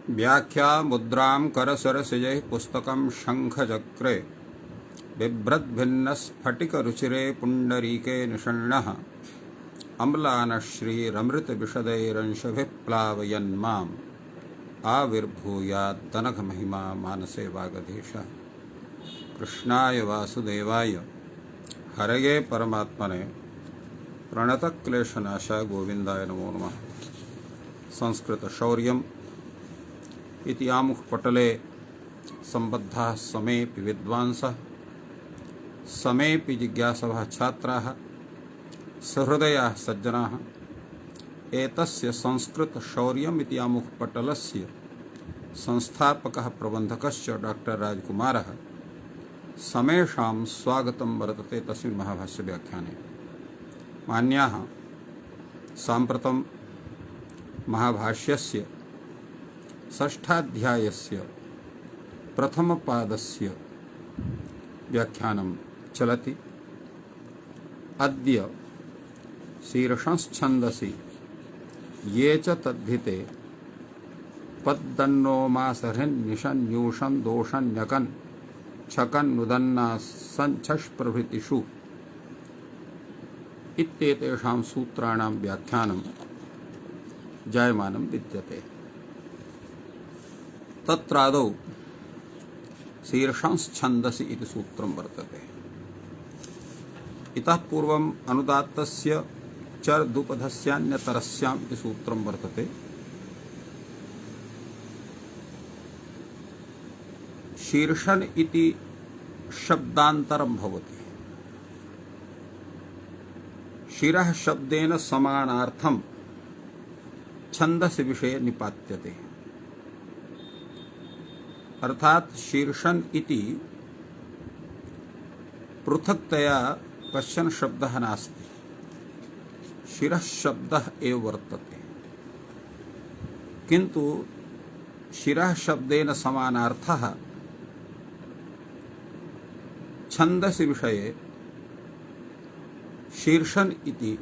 व्याख्या मुद्रां करसरसिजैः पुस्तकं शङ्खचक्रे बिभ्रद्भिन्नस्फटिकरुचिरे पुण्डरीके निषण्णः अम्लानश्रीरमृतविशदैरंशभिः प्लावयन्माम् आविर्भूयाद्दनघमहिमा मानसे वागधीशः। कृष्णाय वासुदेवाय हरये परमात्मने प्रणतक्लेशनाशाय गोविन्दाय नमो नमः। संस्कृतशौर्यम् इति आमुखपटले सम्बद्धाः समेऽपि विद्वांसः समेऽपि जिज्ञासवः छात्राः सहृदयाः सज्जनाः एतस्य संस्कृतशौर्यम् इति आमुखपटलस्य संस्थापकः प्रबन्धकश्च डॉक्टर राजकुमारः समेषां स्वागतं वर्तते तस्मिन् महाभाष्यव्याख्याने। मान्याः, साम्प्रतं महाभाष्यस्य षष्ठाध्यायस्य प्रथमपादस्य व्याख्यानं चलति। अद्य शीर्षंच्छन्दसि ये च तद्धिते पद्दन्नो मासहृन्निशन्यूषं दोषन्यकन् छकन्नुदन्ना सञ्छष्प्रभृतिषु इत्येतेषां सूत्राणां व्याख्यानं जायमानं विद्यते। तत्रादौ शीर्षंच्छन्दसि इति सूत्रं वर्तते। इतः पूर्वम् अनुदात्तस्य चर्दुपधस्यान्यतरस्याम् इति सूत्रं वर्तते। शीर्षन् इति शब्दान्तरं भवति। शिरः शब्देन समानार्थं छन्दसि विषये निपात्यते। अर्थात शीर्षन् इति पृथक्तया कश्चन शब्दः नास्ति, शिरः शब्दः एव वर्तते। किन्तु शिरः शब्देन समानार्थः छन्दसि विषये शीर्षन् इति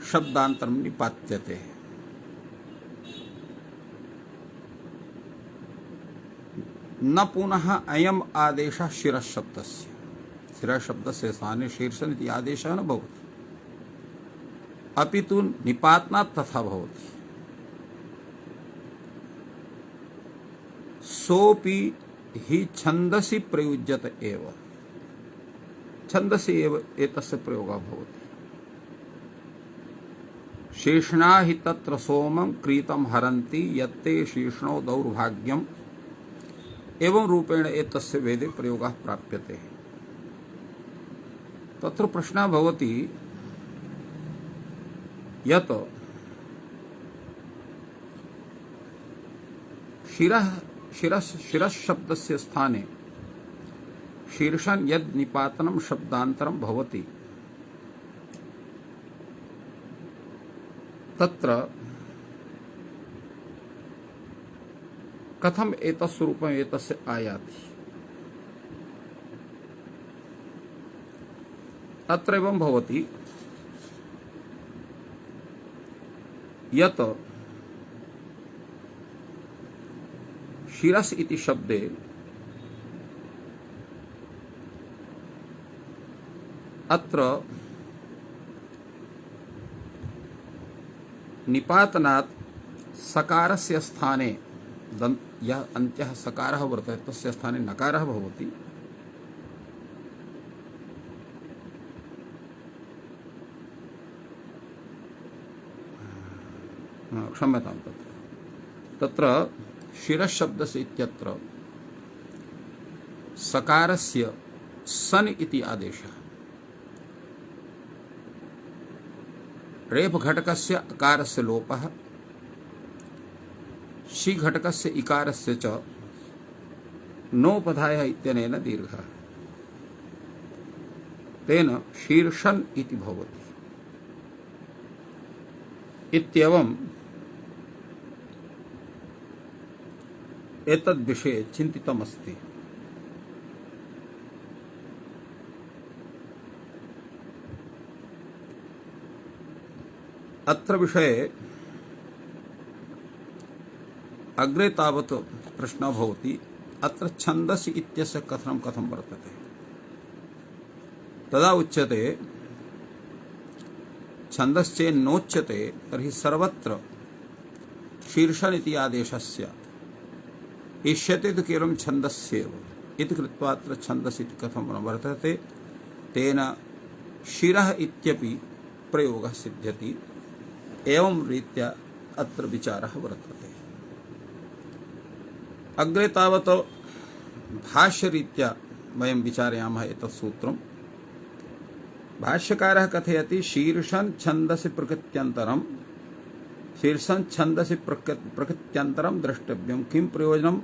शब्दान्तरं निपात्यते। न पुनः अयम् आदेशः शिरः शब्दस्य, शिरः शब्दस्य स्थाने शीर्षन् इति आदेशः न भवति, अपितु निपातनात् तथा भवति। सोऽपि हि छन्दसि प्रयुज्यत एव, छन्दसि एव एतस्य प्रयोगः भवति। शेषणा हि तत्र सोमं क्रीतं हरन्ति यत्ते शीर्ष्णो दौर्भाग्यम् एवं रूपेण एतस्य वेदे प्रयोगः प्राप्यते। तत्र प्रश्नः भवति यत् शिरः शब्दस्य स्थाने शीर्षन् यद् निपातनं शब्दान्तरं भवति तत्र कथम एतस्य रूपं एतस्य आयाति। अत्र एवं भवति यत् शिरस् इति शब्दे अत्र निपातनात् सकारस्य स्थाने यः अन्त्यः सकारः वर्तते तस्य स्थाने नकारः भवति। क्षम्यतां, तत्र शिरः शब्दस्य इत्यत्र सकारस्य सन् इति आदेशः, रेफ घटकस्य अकारस्य लोपः, शी घटकस्य इकारस्य च नोपधायः इत्यनेन दीर्घः, तेन शीर्षन् इति भवति। इत्येवम् एतद्विषये चिन्तितमस्ति। अत्र विषये अग्रे तावत् प्रश्नः भवति अत्र छन्दसि इत्यस्य कथनं कथं वर्तते। तदा उच्यते छन्दश्चेन्नोच्यते तर्हि सर्वत्र शीर्षन् इति आदेशः स्यात्। इष्यते तु केवलं छन्दस्येव इति कृत्वा अत्र छन्दस् इति कथं वर्तते, तेन शिरः इत्यपि प्रयोगः सिद्ध्यति। एवं रीत्या अत्र विचारः वर्तते। अग्रे तावत् भाष्यरीत्या वयं विचारयामः एतत् सूत्रम्। भाष्यकारः कथयति शीर्षन् छन्दसि प्रकृत्यन्तरं, शीर्षन् छन्दसि प्रकृत्यन्तरं द्रष्टव्यं। किं प्रयोजनम्?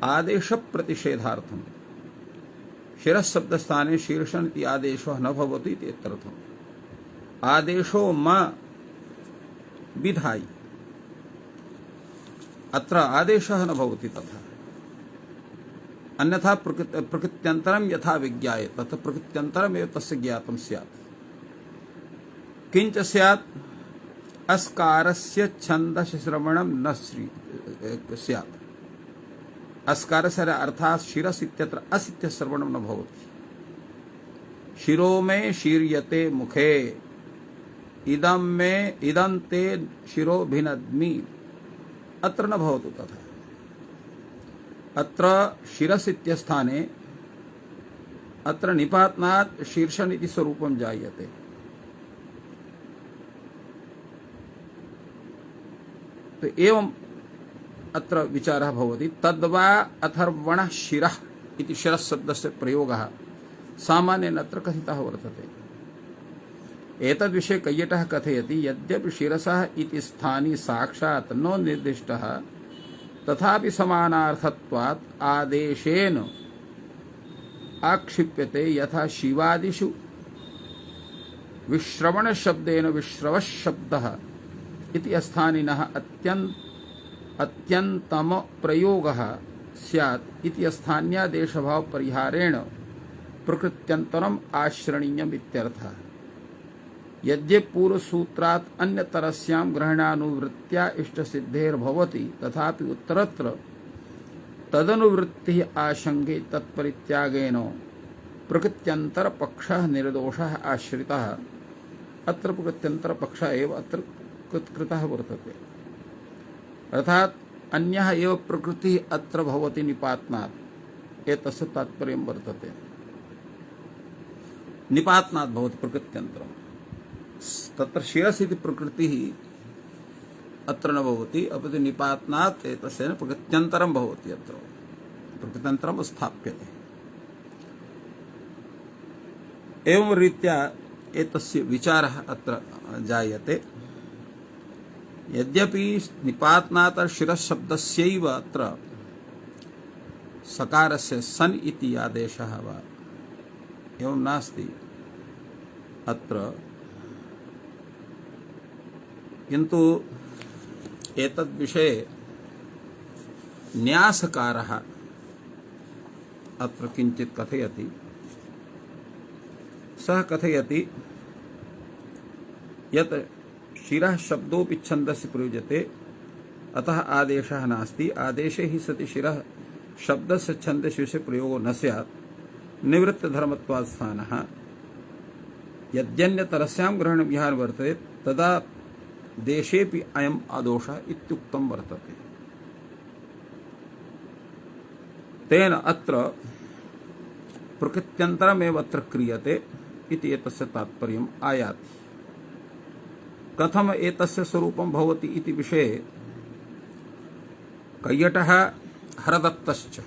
आदेशप्रतिषेधार्थम्। शिरः शब्दस्थाने शीर्षन् इति आदेशः न भवति इति इत्यर्थम्। आदेशो मा विधायि, अत्र आदेशः न भवति तथा। अन्यथा प्रकृत्यन्तरं यथा विज्ञाय तथा प्रकृत्यन्तरमेव तस्य ज्ञातं स्यात्। किञ्च स्यात् अस्कारस्य छन्दसि श्रवणं न स्यात्। अस्कारस्य अर्थात् शिरस् इत्यत्र अस् इत्यस्य श्रवणं न भवति। शिरो मे शीर्यते मुखे, इदं मे इदं ते शिरो भिनद्मि, अत्र न भवतु तथा। अत्र शिरस् इत्यस्थाने अत्र निपातनात् शीर्षन् इति स्वरूपं जायते। तो एवं अत्र विचारः भवति। तद्वा अथर्वणः शिरः इति शिरस् शब्दस्य प्रयोगः सामान्येन अत्र कथितः वर्तते। एतद्विषये कैयटः कथयति यद्यपि शिरसः इति स्थानी साक्षात् न निर्दिष्टः तथापि समानार्थत्वात् आदेशेन आक्षिप्यते। यथा शिवादिषु विश्रवण शब्देन विश्रवः शब्दः इति स्थानिनः अत्यन्तम प्रयोगः स्यात् इति स्थान्यादेशभाव परिहारेण प्रकृत्यन्तरम् आश्रणीयम् इत्यर्थः। यद्यपि पूर्वसूत्रात् अन्यतरस्यां ग्रहणानुवृत्त्या इष्टसिद्धेर्भवति तथापि उत्तरत्र तदनुवृत्तिः आशंके तत्परित्यागेन प्रकृत्यन्तरपक्षः निर्दोषः आश्रितः। अत्र प्रकृत्यन्तरपक्षः एव अत्र कृतः वर्तते। अर्थात् अन्यः एव प्रकृतिः अत्र भवति निपातनात्, एतस्य तात्पर्यं वर्तते। निपातनात् भवति प्रकृत्यन्तरम्। तत्र शिरस् इति प्रकृतिः अत्र न भवति, अपि तु निपातनात् एतस्य प्रकृत्यन्तरं भवति। अत्र प्रकृत्यन्तरं स्थाप्यते। एवं रीत्या एतस्य विचारः अत्र जायते। यद्यपि निपातनात् शिरस् शब्दस्यैव अत्र सकारस्य सन् इति आदेशः वा एवं नास्ति अत्र, किन्तु एतद्विषये न्यासकारः अत्र किञ्चित् कथयति। सः कथयति यत् शिरः शब्दोऽपि छन्दसि प्रयुज्यते, अतः आदेशः नास्ति। आदेशे हि सति शिरः शब्दस्य छन्दसि प्रयोगो न स्यात्। निवृत्तधर्मत्वात् स्थानः यद्यन्यतरस्यां ग्रहणं विहार वर्तते तदा देशेपि अयम् आदोषः इत्युक्तं वर्तते। तेन अत्र प्रकृत्यन्तरमेव अत्र क्रियते इति एतस्य तात्पर्यम् आयाति। कथम एतस्य स्वरूपं भवति इति विषये कैयटः हरदत्तश्च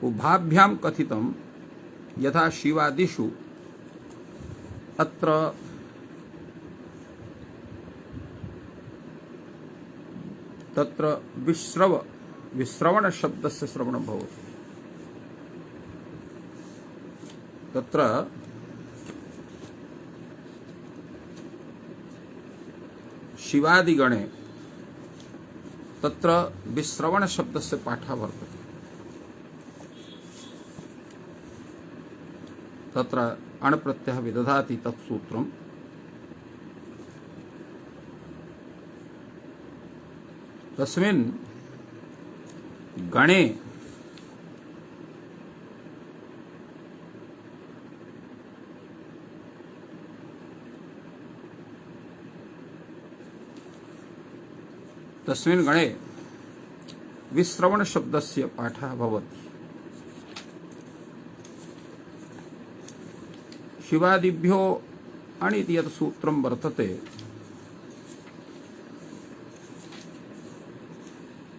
उभाभ्यां कथितं यथा शिवादिषु अत्र तत्र विश्रवण शब्दस्य श्रवणं भवति। तत्र शिवादिगणे तत्र विश्रवण शब्दस्य पाठः वर्तते। तत्र अणप्रत्ययः विदधाति तत्सूत्रम्। तस्मिन् गणे तस्मिन् गणे विश्रवण शब्दस्य पाठः भवति। शिवादिभ्यो अणिति यत् सूत्रं वर्तते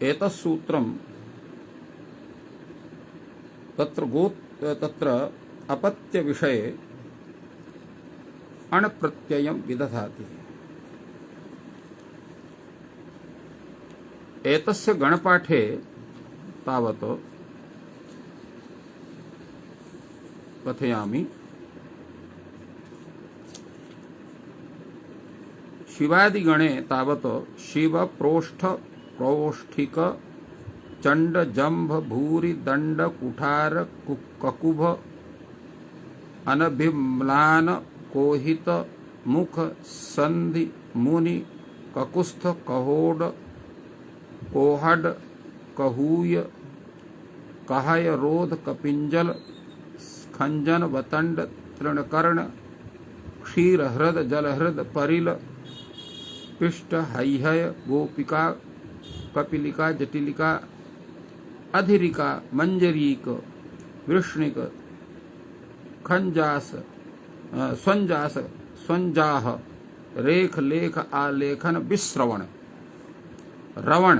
एतत् सूत्रं तत्र अपत्य विषये अण् प्रत्ययं विदधाति। एतस्य गणपाठे तावत् कथयामि। शिवादिगणे तावत् शिव प्रोष्ठ प्रोष्ठिक चंड जंभ भूरि दंड कुठार ककुभ अनभिम्लान कोहित मुख संधि मुनि ककुस्थ कहोड कोहड कहूय कहय रोध कपिंजल खंजन वतंड तृणकर्ण क्षीर हृद जलहृद परिल पिष्ट हैहय गोपिका कपिलिका जटिलिका अधिरिका मंजरीक वृष्णिक खंजास स्वंजास स्वंजाह रेख लेख आलेखन विश्रवण रवण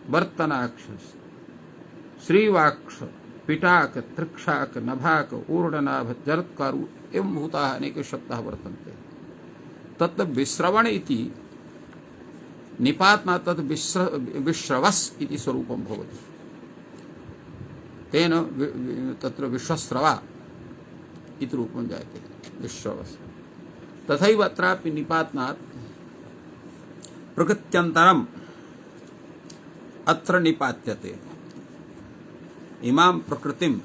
वर्तनाक्ष श्रीवाक्ष पिटाक त्रिक्षाक नभाक ऊर्णनाभ जरत्कारु एवं भूताः अनेके शब्दाः वर्तन्ते। तत् विश्रवण इति निपातना तत् विश्रवस् इति स्वरूपं भवति। तेन तत्र विश्वस्रवा इति रूपं जायते विश्रवस्। तथैव अत्रापि निपातनात् प्रकृत्यन्तरम् अत्र निपात्यते। इमां प्रकृतिम्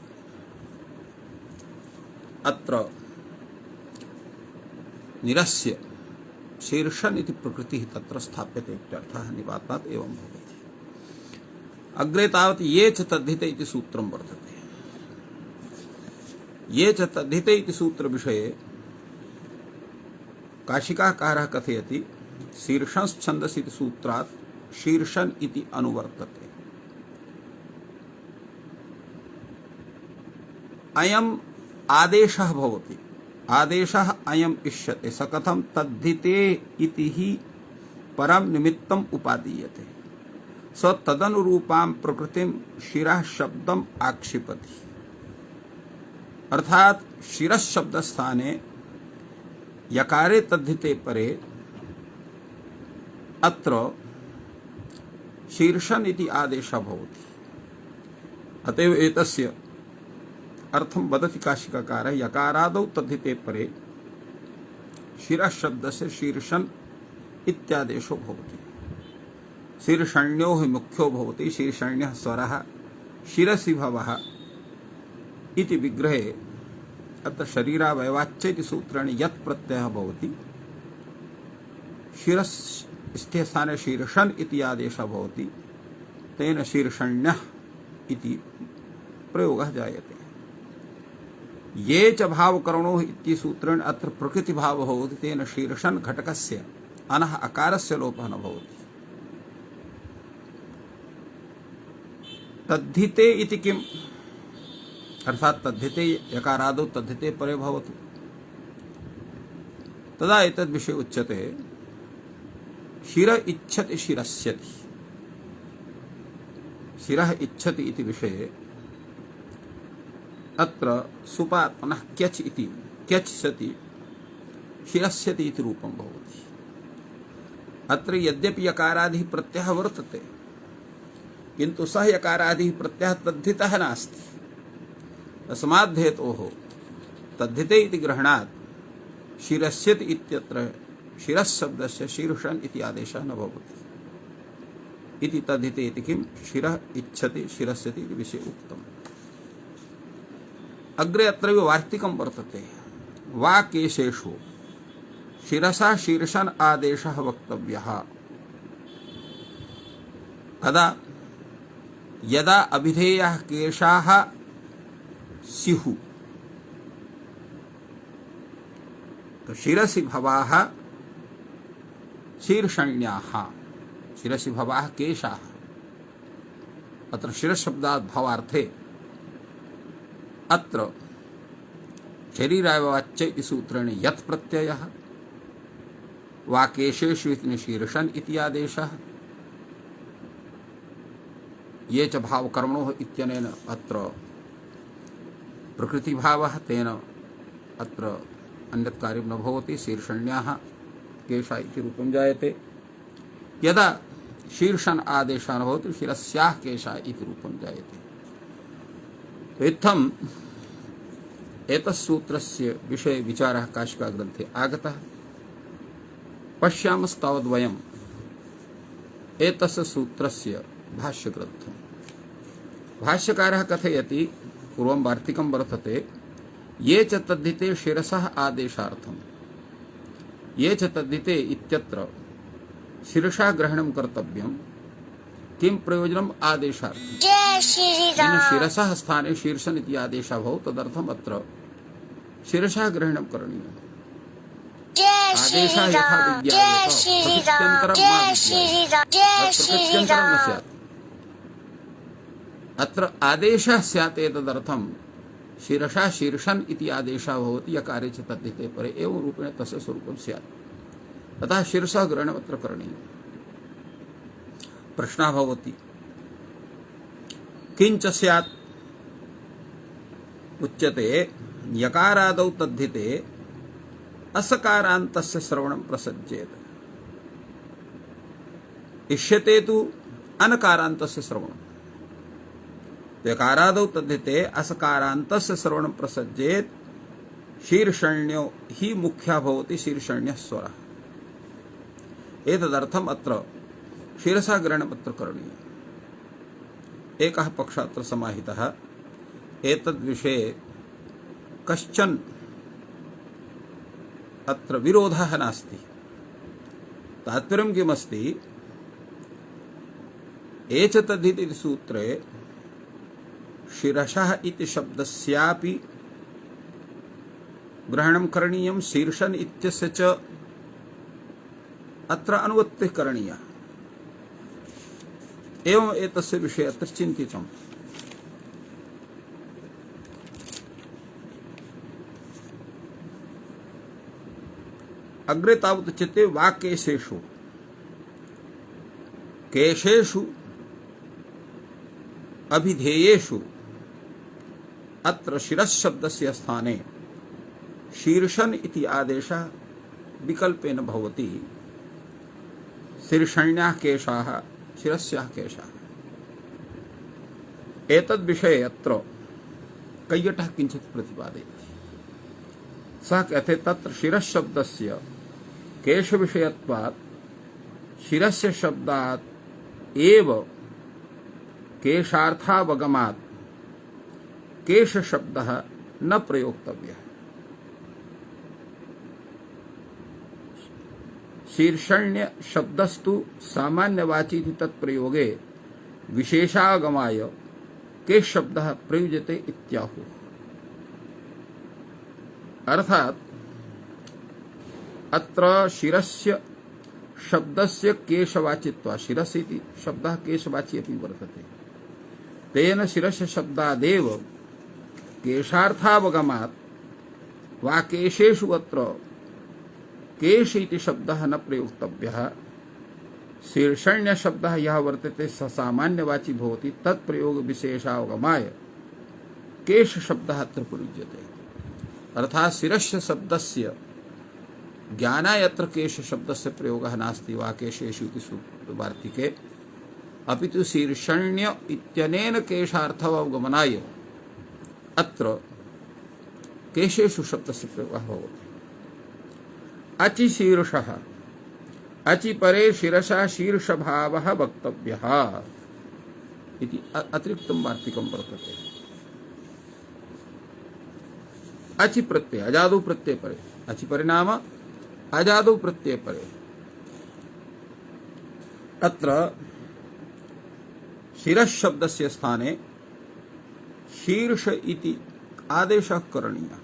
अत्र निरस्य शीर्षन् इति प्रकृतिः तत्र स्थाप्यते इत्यर्थः निपातनात् एवं भवति। अग्रे तावत् ये च तद्धिते इति सूत्रं वर्तते। ये च तद्धिते इति सूत्रविषये काशिकाकारः कथयति शीर्षंश्छन्दसि इति सूत्रात् शीर्षन् इति अनुवर्तते। अयम् आदेशः भवति। आदेशः अयम् इष्यते स कथं तद्धिते इति हि परं निमित्तम् उपादीयते। स तदनुरूपां प्रकृतिं शिरः शब्दम् आक्षिपति। अर्थात शिरः शब्द स्थाने यकारे तद्धिते परे अत्र शीर्षन् इति आदेशः भवति। अतएव एतस्य अर्थं वदति काशिकाकारः यकारादौ तद्धिते परे शिरः शब्दस्य शीर्षन् इत्यादेशो भवति। शीर्षण्यो हि मुख्यो भवति। शीर्षण्यः स्वरः शिरसि भवः इति विग्रहे अत्र शरीरावयवाच्च इति सूत्रेण यत् प्रत्ययः भवति शिरस्थे स्थाने शीर्षन् इति आदेशः भवति। तेन शीर्षण्यः इति प्रयोगः जायते। ये च भावकरणो इति सूत्रेण अत्र प्रकृतिभावः भवति। तेन शीर्षन् घटकस्य अनः अकारस्य लोपः न भवति। तद्धिते इति किम् अर्थात तद्धिते यकारादौ तद्धिते परे भवतु। तदा एतद् विषये उच्यते शिर इच्छति शिरस्यति। शिरः इच्छति इति विषये अत्र सुपात् पुनः क्यच् इति क्यच् सति शिरस्यति इति रूपं भवति। अत्र यद्यपि यकारादिः प्रत्ययः वर्तते किन्तु सः यकारादिः प्रत्ययः तद्धितः नास्ति। तस्माद् हेतोः तद्धिते इति ग्रहणात् शिरस्यति इत्यत्र शिरस् शब्दस्य शीर्षन् इति आदेशः न भवति। इति तद्धिते इति किं शिरः इच्छति शिरस्यति इति विषये उक्तम्। अग्रे अत्रैव वार्तिकं वर्तते। वाकेशेषु शिरसा शीर्षन् आदेशः वक्तव्यः। कदा यदा अभिधेयः केशाः स्युः तो शिरसि भवाः शीर्षण्याः शिरसि भवाः केशाः अत्र शिरशब्दात् भवार्थे अत्र शरीरायवाच्य इति सूत्रेण यत् प्रत्ययः वा केशेषु इति शीर्षन् इति आदेशः ये च भावकर्मणोः इत्यनेन अत्र प्रकृतिभावः तेन अत्र अन्यत् कार्यं न भवति शीर्षण्याः केशा इति रूपं जायते यदा शीर्षन् आदेशः न भवति शिरस्याः केशा इति रूपं जायते इत्थम् एतत्सूत्रस्य विषये विचारः काशिकाग्रन्थे आगतः पश्यामस्तावद्वयम् एतस्य सूत्रस्य भाष्यग्रन्थम् भाष्यकारः कथयति पूर्वं वार्तिकं वर्तते ये च तद्धिते शिरसः आदेशार्थम् ये च तद्धिते इत्यत्र शिरसा ग्रहणं कर्तव्यं किं प्रयोजनम् आदेशार्थम् शिरसः स्थाने शीर्षन् इति आदेशः भवति तदर्थम् अत्र शिरसा ग्रहणं करणीयम् आदेशः यथा विज्ञायते प्रकृत्यन्तरं न स्यात् अत्र आदेशः स्यात् एतदर्थं शिरसा शीर्षन् इति आदेशः भवति यकारे च तद्धिते परे एवं रूपेण तस्य स्वरूपं स्यात् अतः शिरसः ग्रहणम् अत्र करणीयम् प्रश्नः भवति किञ्च स्यात् उच्यते यकारादौ तद्धिते असकारान्तस्य श्रवणं प्रसज्येत इष्यते तु अनकारान्तस्य श्रवणम् यकारादौ तद्धिते असकारान्तस्य श्रवणं प्रसज्येत शीर्षण्यो हि मुख्या भवति शीर्षण्यः स्वरः एतदर्थम् अत्र शिरसा ग्रहणम् अत्र करणीयम् एकः पक्षः अत्र समाहितः एतद्विषये कश्चन अत्र विरोधः नास्ति तात्पर्यं किमस्ति एच तद्धिति इति सूत्रे शिरसः इति शब्दस्यापि ग्रहणं करणीयं शीर्षन् इत्यस्य च अत्र अनुवृत्तिः करणीया एवं एतस्य विषये अत्र चिन्तितम् अग्रे तावत् उच्यते वा केशेषु केशेषु अभिधेयेषु अत्र शिरश्शब्दस्य स्थाने शीर्षन् इति आदेशः विकल्पेन भवति शीर्षण्याः केशाः शिरस्याः केशाः एतद्विषये अत्र कैयटः किञ्चित् प्रतिपादयति सः कहते तत्र शिरश्शब्दस्य केशविषयत्वात् शिरस्य शब्दात् एव केशार्थावगमात् केशशब्दः न प्रयोक्तव्यः शीर्षण्य शब्दस्तु सामान्यवाची इति तत्प्रयोगे विशेषागमाय केश शब्दः प्रयुज्यते इत्याहुः अर्थात अत्र शिरस्य शब्दस्य केशवाचित्वा शिरस् इति शब्दः केशवाची अपि वर्तते तेन शिरस्य शब्दादेव केशार्थावगमात् वा केशेषु अत्र केश इति शब्दः न प्रयोक्तव्यः शीर्षण्य शब्दः यः वर्तते स सामान्यवाची भवति तत्प्रयोग विशेषावगमाय केश शब्दः अत्र प्रयुज्यते अर्थात् शिरस्य शब्दस्य ज्ञानाय अत्र केश शब्दस्य प्रयोगः नास्ति वा केशेषु इति वार्तिके अपितु शीर्षण्य इत्यनेन केशार्थावगमनाय अत्र केशेषु शब्दस्य प्रयोगः भवति अचि शीर्षः अचि परे शिरसा शीर्षभावः वक्तव्यः इति अतिरिक्तं वार्तिकं वर्तते अचि प्रत्यय अजादौ प्रत्यय परे अचि परे नाम अजादौ प्रत्यय परे अत्र शिरः शब्दस्य स्थाने शीर्ष इति आदेशः करणीयः।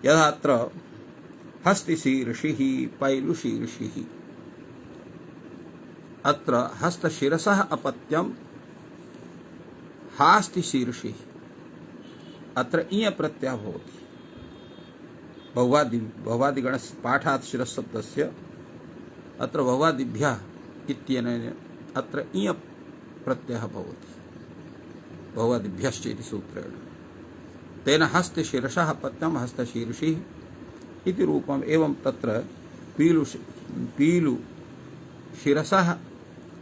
यथा अत्र हस्तिशीर्षिः पैलुशीर्षिः, अत्र हस्तशिरसः अपत्यं हास्तिशीर्षिः, अत्र इय प्रत्ययः भवति। बहुवादिगणस्य पाठात् शिरःशब्दस्य अत्र बहुवादिभ्यः इत्यनेन अत्र इय प्रत्ययः भवति, बहुवादिभ्यश्च इति सूत्रेण। तेन हस्तशिरसः अपत्यं हस्तशीर्षिः इति रूपम्। एवं तत्र पीलुशिरसः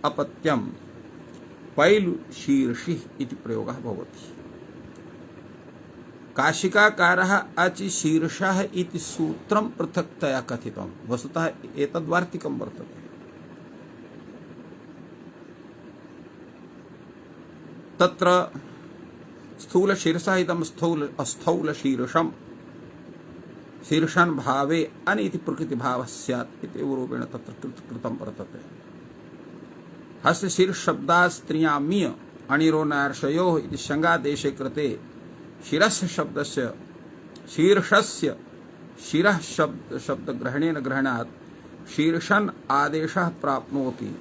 अपत्यं पैलुशीर्षिः इति प्रयोगः भवति। काशिकाकारः अचि शीर्षः इति सूत्रं पृथक्तया कथितं, वस्तुतः एतद्वार्तिकं वर्तते। तत्र स्थूलशीर्षः इदं स्थौलशीर्षं शीर्षन् भावे अन इति प्रकृतिभावः स्यात् इति रूपेण तत्र कृतं वर्तते। हस्तशीर्षशब्दात् स्त्रियामीय अणिरोनार्षयोः इति शङ्गादेशे कृते शिरस्य शब्दस्य शीर्षस्य शिरः शब्दग्रहणेन ग्रहणात् शीर्षन् आदेशः प्राप्नोति।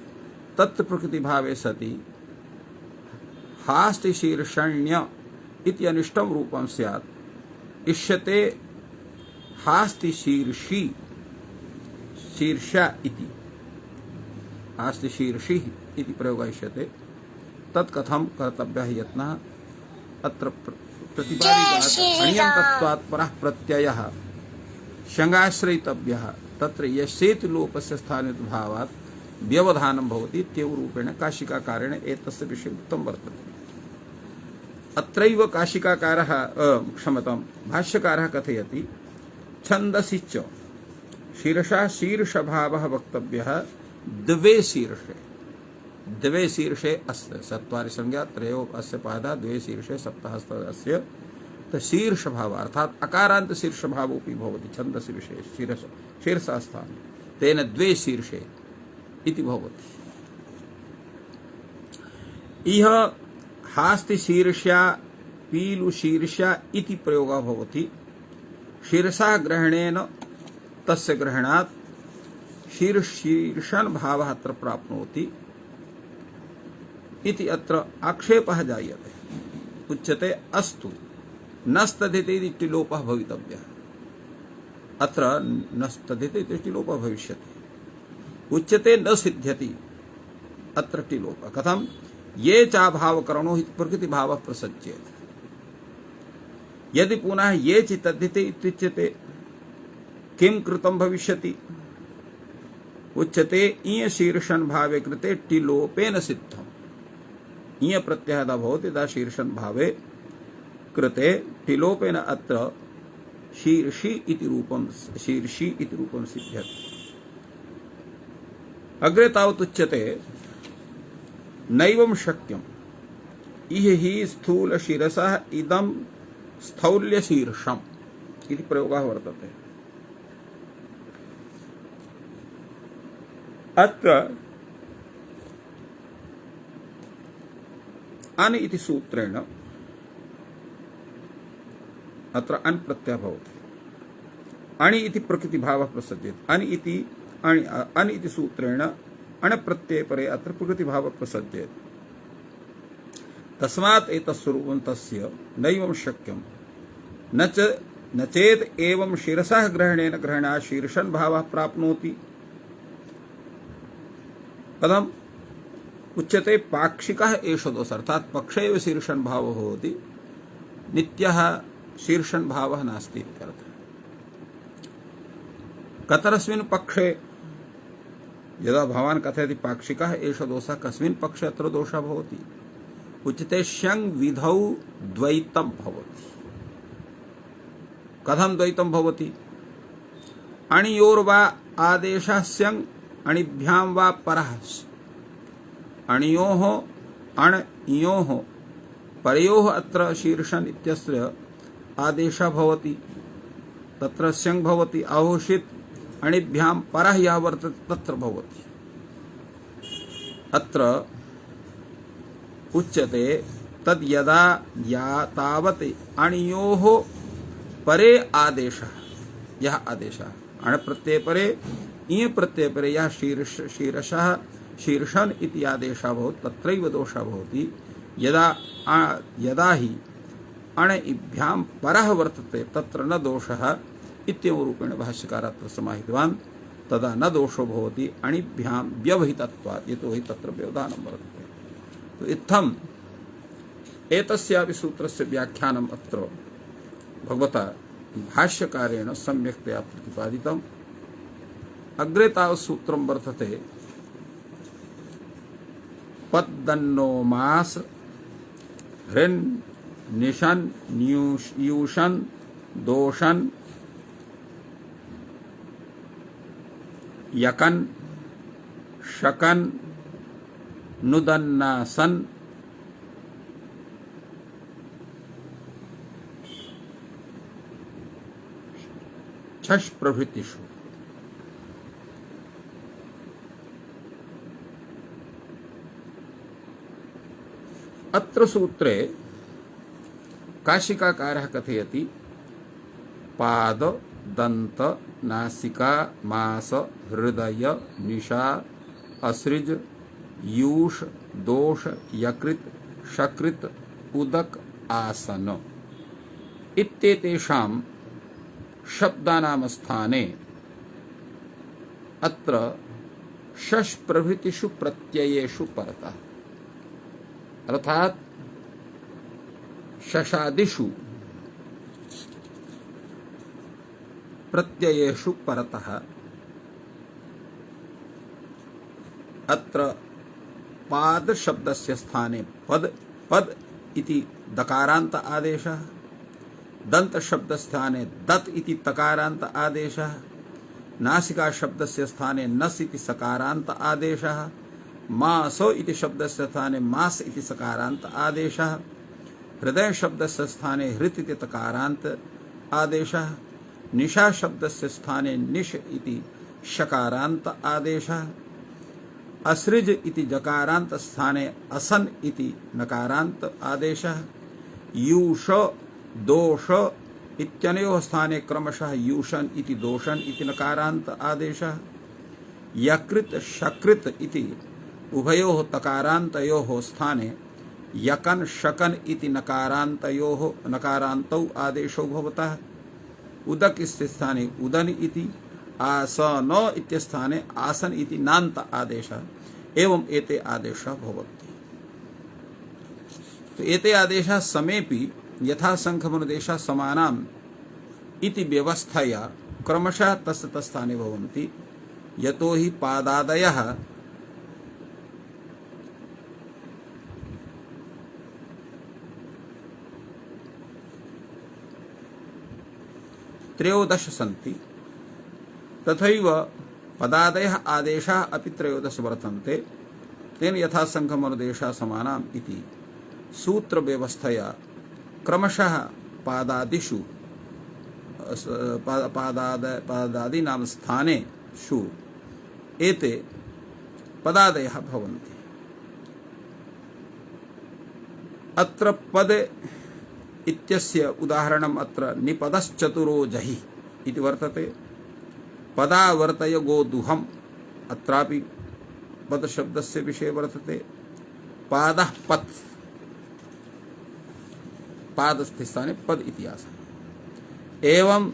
तत् प्रकृतिभावे सति हास्तिशीर्षण्य इति अनिष्टं रूपं स्यात्। इष्यते हास्तिशीर्षि शीर्ष इति हास्तिशीर्षिः इति प्रयोगः इष्यते। तत् कथं कर्तव्यः यत्नः अत्र प्रतिपादितात् अण्यन्तत्वात् परः प्रत्ययः शङ्गाश्रयितव्यः। तत्र यस्येति लोपस्य स्थानितभावात् व्यवधानं भवति इत्येव रूपेण काशिकाकारेण एतस्य विषये उक्तं वर्तते। अत्रैव काशिकाकारः क्षमतां भाष्यकारः कथयति छन्दसि च शीर्षः शीर्षभावः वक्तव्यः द्वे शीर्षे। द्वे शीर्षे अस्य चत्वारि संज्ञा त्रयो अस्य पादा द्वे शीर्षे सप्तहस्त अस्य शीर्षभाव अर्थात् अकारान्त शीर्षभावोऽपि भवति छन्दसि विषये शीर्षस्थाने तेन द्वे शीर्षे इति भवति। इह हास्तिशीर्ष्या पीलुशीर्ष्या इति प्रयोगः भवति। शीर्षः ग्रहणेन तस्य ग्रहणात् शीर्षन् भावः अत्र प्राप्नोति इति अत्र आक्षेपः जायते। उच्यते अस्तु नस्तदिति इति लोपः भवितव्यः। अत्र नस्तदिति इति लोपः भविष्यति। उच्यते न सिद्ध्यति अत्र टिलोपः। कथं? ये चाभावकरणो हि प्रकृतिभावः प्रसज्येत। यदि पुनः ये चितद्धिते इत्युच्यते किं कृतं भविष्यति? उच्यते इय शीर्षन् भावे कृते टिलोपेन सिद्धम्। इय प्रत्ययः यदा भवति तदा शीर्षन् भावे कृते टिलोपेन अत्र शीर्षि इति रूपं सिद्ध्यति। अग्रे तावत् उच्यते नैवं शक्यम् इह हि स्थूलशिरसः इदं स्थौल्यशीर्षम् इति प्रयोगः वर्तते। अत्र अन इति सूत्रेण अत्र अन प्रत्ययः भवति। अणि इति प्रकृतिभावः प्रसज्यते। अन इति सूत्रेण अण प्रत्यये परे अत्र प्रकृतिभावः प्रसज्येत। तस्मात् एतत्स्वरूपं तस्य नैवं शक्यम् न चेत् एवं शिरसः ग्रहणेन ग्रहणात् शीर्षन् भावः प्राप्नोति। कथम्? उच्यते पाक्षिकः एष दोषः अर्थात् पक्षे एव शीर्षन् भावः भवति, नित्यः शीर्षन् भावः नास्ति इत्यर्थः। कतरस्मिन् पक्षे? यदा भवान् कथयति पाक्षिकः एष दोषः, कस्मिन् पक्षे अत्र दोषः भवति? उच्यते शङ् विधौ द्वैतं भवति। कथं द्वैतं भवति? अणियोर्वा आदेशः स्यङ् अणिभ्यां वा परः। अणियोः अणयोः परयोः अत्र शीर्षन् इत्यस्य आदेशः भवति, तत्र स्यङ् भवति। आहोषित अणिभ्यां परः यः वर्तते तत्र भवति। अत्र उच्यते तद यदा या तावत् अणयोः परे आदेशः यह आदेशः अण प्रत्यय परे इय प्रत्यय परे यह शीर्षः शीर्षन् इति आदेशः भवति तत्रैव दोषः भवति यदा हि अण इभ्यां परः वर्तते तत्र न दोषः इत्येवं रूपेण भाष्यकारः अत्र समाहितवान् तदा न दोषो भवति अणिभ्यां व्यवहितत्वात् यतो हि तत्र व्यवधानं वर्तते। तो इत्थम् एतस्यापि सूत्रस्य व्याख्यानम् अत्र भगवता भाष्यकारेण सम्यक्तया प्रतिपादितम्। अग्रे तावत् सूत्रं वर्तते पद्दन्नो मास हृन् निशन् यूषन् दोषन् यकन् शकन् नुदन्नासन् छष् प्रभृतिषु। अत्र सूत्रे काशिकाकारः कथयति पाद दंत नासिका मास हृदय निशा असृज यूष दोष यकृत शकृत उदक आसन इत्येतेषां शब्दानां स्थाने अत्र शश प्रभृतिषु प्रत्ययेषु परतः अर्थात शशादिषु प्रत्ययेषु परतः अत्र पाद शब्दस्य स्थाने पद पद इति दकारांत आदेशः दंत शब्द स्थाने दत् इति तकारांत आदेशः नासिका शब्दस्य स्थाने नस् इति सकारांत आदेशः मासो इति शब्दस्य स्थाने मास इति सकारांत आदेशः हृदय शब्दस्य स्थाने हृत इति तकारांत आदेशः निशा शब्दस्य स्थाने निश इति शकारांत आदेशः असृज इति जकारांत स्थाने असन इति नकारांत आदेशः यूष दोष इत्यनयोः स्थाने क्रमशः यूषन् इति दोषन् इति नकारांत आदेशः यकृत शकृत इति उभयोः तकारान्तयोः स्थाने यकन शकन इति नकारान्तयोः नकारान्तौ आदेशौ भवतः उदक इति स्थाने उदन इति आसन इति स्थाने आसन इति नान्त आदेशः एवं एते आदेशः भवन्ति। तो एते आदेशः समेपि यथा संख्यमनुदेशः समानाम् इति व्यवस्थया क्रमशः तस्य तस्थाने भवन्ति यतो हि पादादयः त्रयोदश सन्ति तथैव पदादयः आदेशाः अपि त्रयोदश वर्तन्ते तेन यथा संख्यमनुदेशः समानाम् इति सूत्र व्यवस्थया क्रमशः पादादिषु पादादीनां स्थानेषु एते पदादयः भवन्ति। अत्र पद इत्यस्य उदाहरणम् अत्र निपदश्चतुरो जहि इति वर्तते। पदावर्तय गोदुहम् अत्रापि पद शब्दस्य विषये वर्तते। पादः पत् पादस्थ स्थाने पद इति आसन् एवं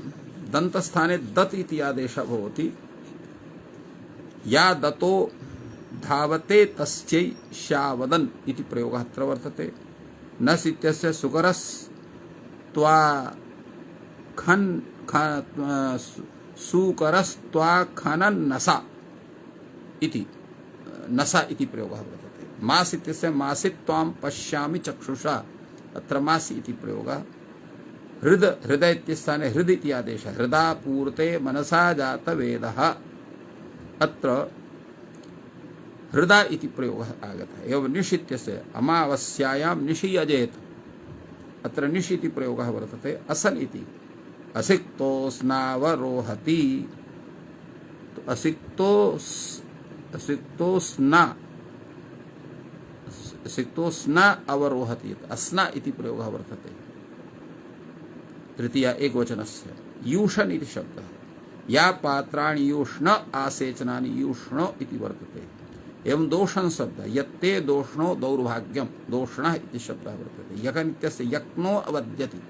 दन्तस्थाने दत् इति आदेशः भवति। या दतो धावते तस्यै श्यावदन् इति प्रयोगः अत्र वर्तते। नस् इत्यस्य सुकरस् त्वा खन् सुकरस्त्वा खनन् नसा इति नसा इति प्रयोगः वर्तते। मास् इत्यस्य मासित् त्वां पश्यामि चक्षुषा अत्र मासि इति प्रयोगः। हृदय इत्यस्थाने हृद इति आदेशः। हृदा पूर्ते मनसा जात वेदः अत्र हृदा इति प्रयोगः आगतः। एवं निश् इत्यस्य अमावस्यायां निशि अजेत अत्र निश् इति प्रयोगः वर्तते। असन इति असिक्तो स्नावरोहति असिक्तो स्ना सिक्तो स्ना अवरोहति अस्ना इति प्रयोगः वर्तते। तृतीया एकवचनस्य यूषण इति शब्दः या पात्राणि यूष्ण आसेचनानि यूष्ण इति वर्तते। एवं दोषण शब्द यत्ते दोषणो दौर्भाग्यम दोषणः इति शब्दः वर्तते। यकनित्यस्य यक्नो अवद्यति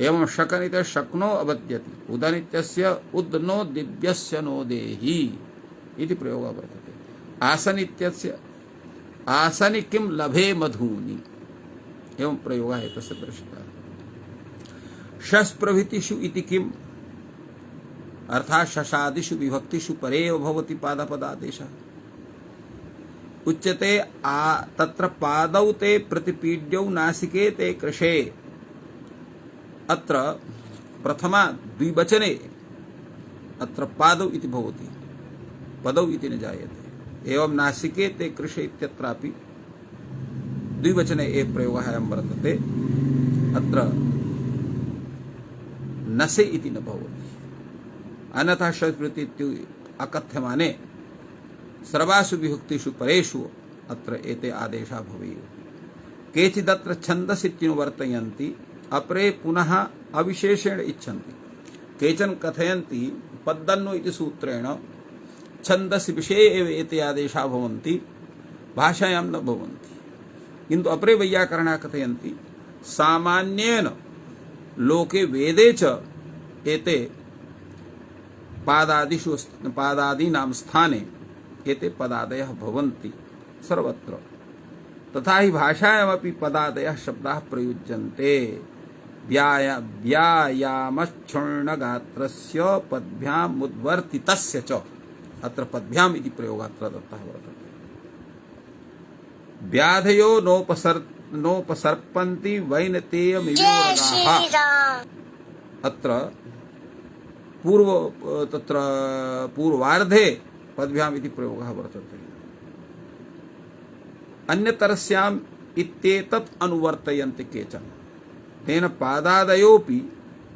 एवं शकनित्य शक्नो अवद्यति उदनित्यस्य उद्नो दिव्यस्य नो देहि इति प्रयोगः वर्तते। आसनित्यस्य आसनि किं लभे मधूनि एवं प्रयोगः एतस्य दर्शितः। शस् प्रभृतिषु इति किम् अर्थात् शशादिषु विभक्तिषु परेव भवति पादपदादेशः। उच्यते तत्र पादौ ते प्रतिपीड्यौ नासिके ते कृशे। अत्र प्रथमा द्विवचने अत्र पादौ इति भवति पदौ इति न जायते। एवं नासिके ते कृशे इत्यत्रापि द्विवचने ए प्रयोगः अयं वर्तते। अत्र नसे इति न भवति। अन्यथा शस्वृति अकथ्यमाने सर्वासु विभक्तिषु परेषु अत्र एते आदेशा भवेयुः। केचिदत्र छन्दसित्यनुवर्तयन्ति अपरे पुनः अविशेषेण इच्छन्ति। केचन कथयन्ति पद्दन्नो इति सूत्रेण छन्दसि विषये एव एते आदेशा भवन्ति भाषायां न भवन्ति। किन्तु अपरे वैयाकरणाः कथयन्ति सामान्येन लोके वेदे च एते पादादीनां स्थाने एते पदादयः भवन्ति सर्वत्र। तथा हि भाषायामपि पदादयः शब्दाः प्रयुज्यन्ते। व्यायामच्छुण्णगात्रस्य पद्भ्याम् उद्वर्तितस्य च अत्र पद्भ्याम् इति प्रयोगः अत्र दत्तः वर्तते। व्याधयो नोपसर्पन्ति वैनतेयमिवोरगाः अत्र पूर्वार्धे पद्भ्याम् इति प्रयोगः वर्तते। अन्यतरस्याम् इत्येतत् अनुवर्तयन्ति केचन तेन पादादयोऽपि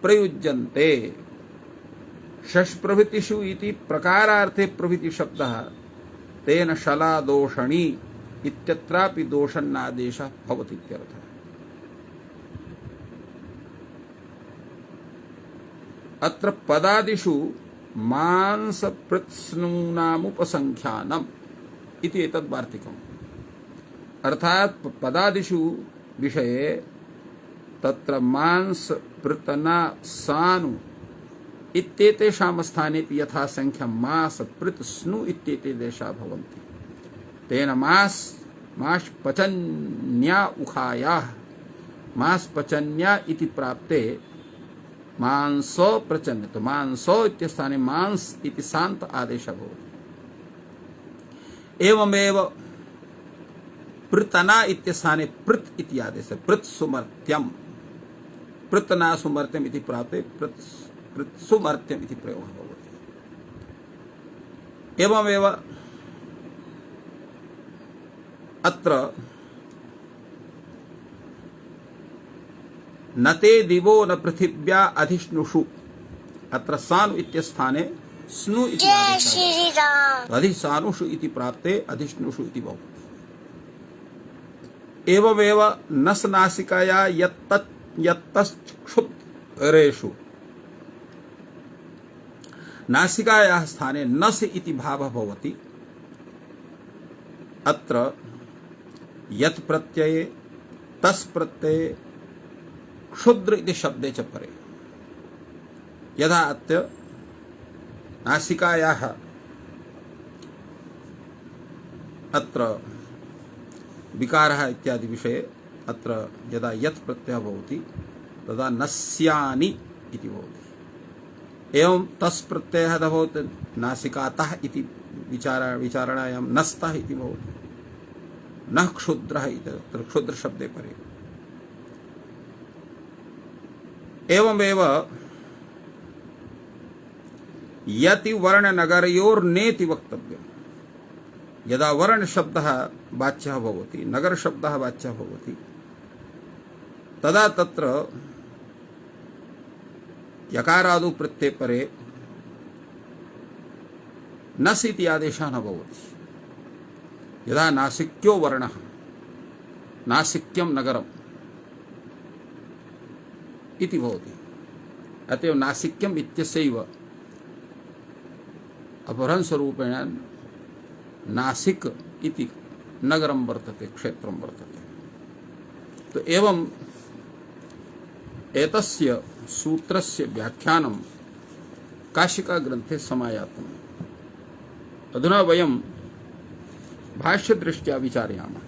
प्रयुज्यन्ते। षष् प्रभृतिषु इति प्रकारार्थे प्रभृति शब्दः तेन शलादोषणी इत्यत्रापि दोषन्नादेशः भवति इत्यर्थः। अत्र पदादिषु मांसपृत्स्नूनामुपसंख्यानम् इति एतद् वार्तिकम्। अर्थात् पदादिषु विषये तत्र मांस पृतना सानु इत्येतेषां स्थानेपि यथा संख्या मास पृत् स्नु इत्येते देशा भवन्ति। तेन मास पचन्या उखायाः मास पचन्या इति प्राप्ते मांसो प्रचन्य तो मांसो इत्यस्थाने मांस इति शांत आदेशः भवति। एवमेव पृतना इत्यस्थाने पृत् इति आदेशः पृत् सुमर्त्यम् पृतना सुमर्त्यम् इति प्राप्ते पृत् सुमर्त्यम् इति प्रयोगः भवति। एवमेव अत्र न ते दिवो न पृथिव्या अधिष्णुषु अत्र सानु इत्यस्थाने स्नु इति आदेशः अधिसानुषु इति प्राप्ते अधिष्णुषु इति भवति। एवमेव नस नासिकाया यत्तश्क्षुद्रेषु नासिकायाः स्थाने नस इति भावः भवति। अत्र यत् प्रत्यये तस् प्रत्यये क्षुद्र इति शब्दे च परे यदा अत्र नासिकायाः अत्र विकारः इत्यादि विषये अत्र यदा यत् प्रत्ययः भवति तदा नस्यानि इति भवति। एवं तस् प्रत्ययः भवति नासिकातः इति विचारणायां नस्तः इति भवति। न क्षुद्रः इति तत्र क्षुद्र शब्दे परे। एवमेव यति वर्णनगरयोर्नेति वक्तव्यम्। यदा वर्ण शब्दः वाच्यः भवति नगर शब्दः वाच्यः भवति तदा तत्र यकारादौ प्रत्यये परे नस् इति आदेशः न भवति। यदा नासिक्यो वर्णः नासिक्यम नगरम इति भवति। अतएव नासिक्यम इत्यस्यैव अपभ्रंशरूपेण नासिक इति नगरम वर्तते, क्षेत्रम वर्तते। तो एवं एतस्य सूत्रस्य व्याख्यानं काशिका ग्रंथे समायातम्। अधुना वयं भाष्यदृष्ट्या विचारयामः।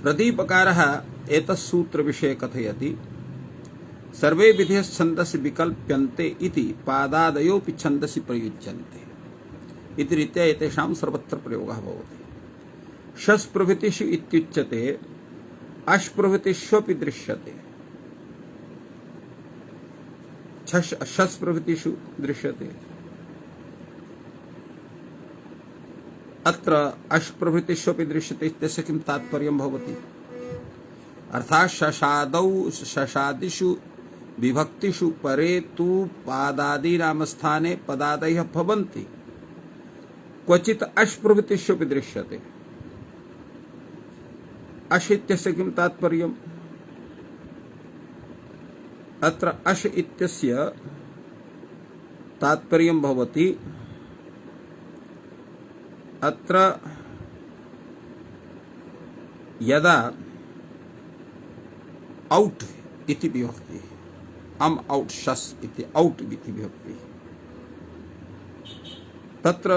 प्रदीपकारः एतत्सूत्रविषये कथयति सर्वे विधयः छन्दसि विकल्प्यन्ते इति पादादयोऽपि छन्दसि प्रयुज्यन्ते इति रीत्या एतेषां सर्वत्र प्रयोगः भवति। शस् प्रभृतिषु इत्युच्यते अश् प्रभृतिष्वपि दृश्यते। शस् प्रभृतिषु दृश्यते। अत्र अश् प्रभृतिष्वपि दृश्यते इत्यस्य किं तात्पर्यं भवति? अर्थात् शशादिषु विभक्तिषु परे तु पादादीनां स्थाने पदादयः भवन्ति, क्वचित् अश् प्रभृतिष्वपि दृश्यते। अश् इत्यस्य किं तात्पर्यम्? अत्र अश् इत्यस्य तात्पर्यं भवति अत्र यदा औट् इति विभक्ति, अम् औट् शस् इति औट् इति विभक्ति, तत्र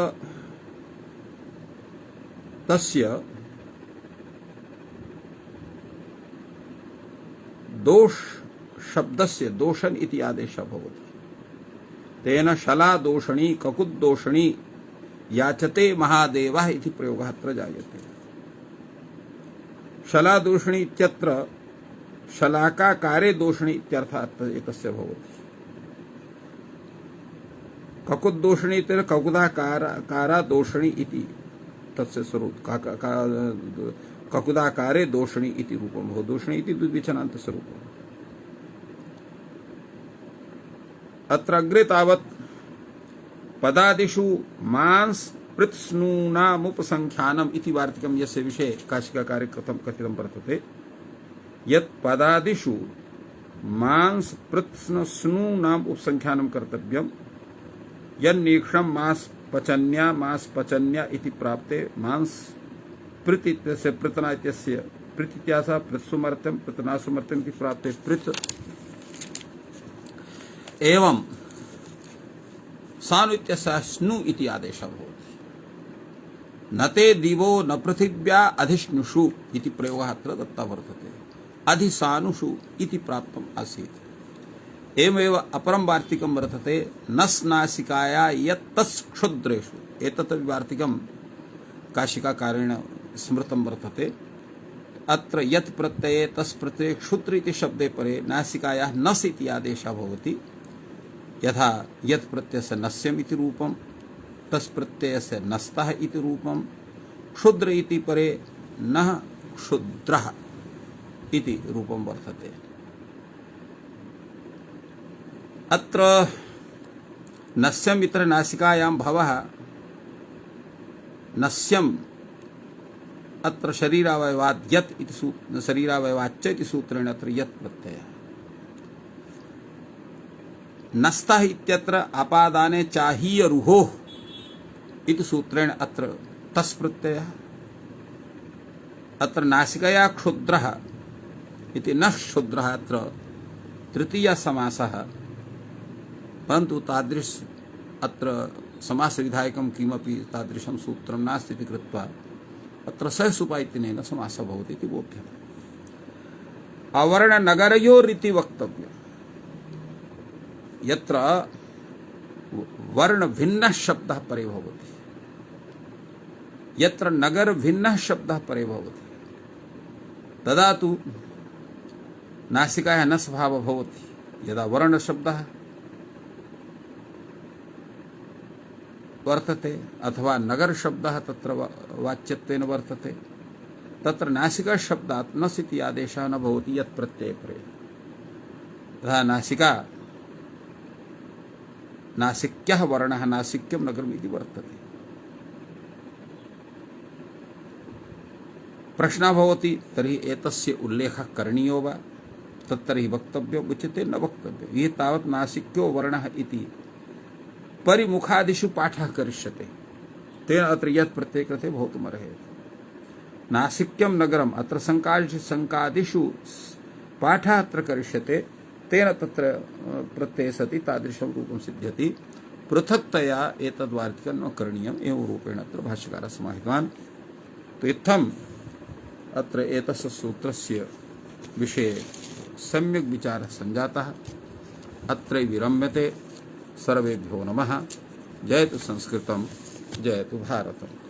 तस्य दोष शब्दस्य दोषण इति आदेशः भवति। तेन शला दोषणी ककुद्दोषणी याचते महादेवः इति प्रयोगः अत्र जायते। शला दोषणी इत्यत्र शलाकाकारे दोषणी इत्यर्थः एतस्य भवति। ककुद्दोषणी इत्यत्र ककुदाकारा दोषणी इति तस्य स्वरूप ककुदाकारे दोषणी इति रूपं भवति। दोषणी इति द्विवचनान्तस्वरूपम्। अत्र अग्रे तावत् पदादिषु मांस पृत्स्नूनामुपसंख्यानम् इति वार्तिकं यस्य विषये काशिकाकारे कथितं वर्तते, यत् पदादिषु मांस पृत्स्नूनाम् उपसंख्यानं कर्तव्यं, यन्नीक्षणं मांस पचन्या इति प्राप्ते मांस पृत् इत्यस्य पृतना इत्यस्य पृत् इत्यासः पृत्सुमर्त्यं पृतनासुमर्त्यम् इति प्राप्ते पृत्। एवं सानु इत्यस्य स्नु इति आदेशः भवति। न ते दिवो न पृथिव्या अधिष्णुषु इति प्रयोगः अत्र दत्तः वर्तते। अधिसानुषु इति प्राप्तम् आसीत्। एवमेव अपरं वार्तिकं वर्तते नस्नासिकाया यत्तत्क्षुद्रेषु। एतत् वार्तिकं काशिकाकारेण स्मृतं वर्तते। अत्र यत् प्रत्यये तस् प्रत्यये क्षुद्र इति शब्दे परे नासिकायाः नस् इति आदेशः भवति। यथा यत् प्रत्ययस्य नस्यम् इति रूपं, तस् प्रत्ययस्य नस्तः इति रूपं, क्षुद्र इति परे नः क्षुद्रः इति रूपं वर्तते। अत्र नस्यम् इत्र नासिकायां भवः, नस्यम् अत्र शरीरावयवात् यत् इति शरीरावयवाच्च इति सूत्रेण अत्र यत् प्रत्ययः। नस्तः इत्यत्र आपादाने चाहीय रुहोः इति सूत्रेण अत्र तस् प्रत्ययः। अत्र नासिकया क्षुद्रः इति न क्षुद्रः अत्र तृतीय समासः, परन्तु तादृश अत्र समासविधायकं किमपि तादृशं सूत्रं नास्ति इति कृत्वा अत्र सहसुपायित्वेन समासः भवति इति बोध्यते। अवर्णनगरयोरिति वक्तव्यम्। यत्र वर्ण भिन्नः शब्दः परे भवति, यत्र नगर भिन्नः शब्दः परे भवति, तदा तु नासिकायाः नस् भावः भवति। यदा वर्ण शब्दः वर्तते अथवा नगर शब्दः तत्र वाच्यत्वेन वर्तते, तत्र नासिका शब्दात् नस् इति आदेशः न भवति यत् प्रत्यये परे। तथा नासिका नासिक्यः वर्णः नासिक्यं नगरम् इति वर्तते। प्रश्नः भवति तर्हि एतस्य उल्लेखः करणीयो वा तत्तर्हि वक्तव्यो उच्यते न वक्तव्यो ये तावत् नासिक्यो वर्णः इति परिमुखादिषु पाठः करिष्यते तेन अत्र यत् प्रत्यय कृते भवितुमर्हति नासिक्यं नगरम् अत्र संकादिषु पाठः अत्र करिष्यते तेन तत्र प्रत्यये सति तादृशं रूपं सिद्ध्यति पृथक्तया एतद्वार्तिकं न करणीयम् एवं रूपेण अत्र भाष्यकारः समाहितवान् तो इत्थम् अत्र एतस्य सूत्रस्य विषये सम्यक् विचारः सञ्जातः अत्र विरम्यते सर्वेभ्यो नमः जयतु संस्कृतं जयतु भारतम्।